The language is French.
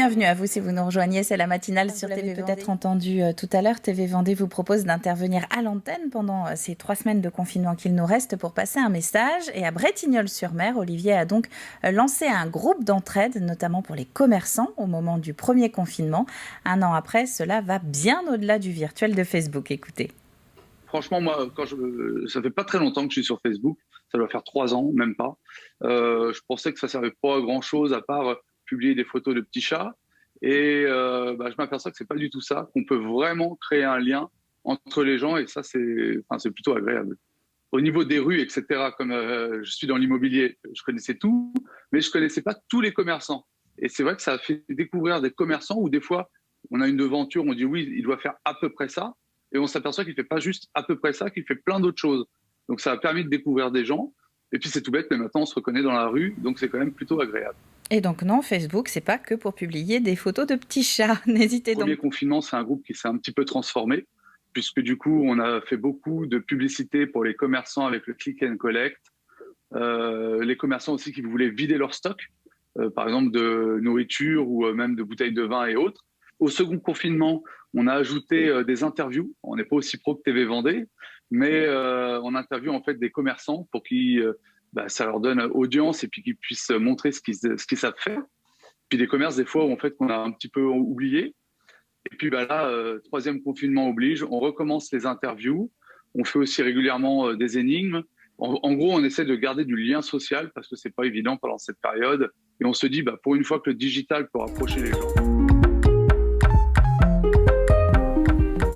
bienvenue à vous si vous nous rejoignez, c'est la matinale sur TV. Peut-être entendu tout à l'heure, TV Vendée vous propose d'intervenir à l'antenne pendant ces 3 semaines de confinement qu'il nous reste pour passer un message. Et à Bretignolles-sur-Mer, Olivier a donc lancé un groupe d'entraide, notamment pour les commerçants au moment du premier confinement. Un an après, cela va bien au-delà du virtuel de Facebook. Écoutez. Franchement, moi, ça fait pas très longtemps que je suis sur Facebook. Ça doit faire 3 ans, même pas. Je pensais que ça servait pas à grand-chose à part publier des photos de petits chats. Et je m'aperçois que c'est pas du tout ça, qu'on peut vraiment créer un lien entre les gens. Et ça, c'est plutôt agréable. Au niveau des rues, etc., comme je suis dans l'immobilier, je connaissais tout, mais je connaissais pas tous les commerçants. Et c'est vrai que ça a fait découvrir des commerçants où des fois, on a une devanture, on dit oui, il doit faire à peu près ça. Et on s'aperçoit qu'il fait pas juste à peu près ça, qu'il fait plein d'autres choses. Donc ça a permis de découvrir des gens. Et puis c'est tout bête, mais maintenant on se reconnaît dans la rue, donc c'est quand même plutôt agréable. Et donc non, Facebook, c'est pas que pour publier des photos de petits chats. N'hésitez Le premier donc. confinement, c'est un groupe qui s'est un petit peu transformé, puisque du coup on a fait beaucoup de publicité pour les commerçants avec le click and collect, les commerçants aussi qui voulaient vider leur stock, par exemple de nourriture ou même de bouteilles de vin et autres. Au second confinement, on a ajouté des interviews. On n'est pas aussi pro que TV Vendée, mais on interviewe en fait des commerçants pour qu'ils, ça leur donne audience et puis qu'ils puissent montrer ce qu'ils savent faire. Puis des commerces des fois où en fait qu'on a un petit peu oublié. Et puis là, troisième confinement oblige, on recommence les interviews. On fait aussi régulièrement des énigmes. En gros, on essaie de garder du lien social parce que c'est pas évident pendant cette période. Et on se dit, pour une fois que le digital peut rapprocher les gens.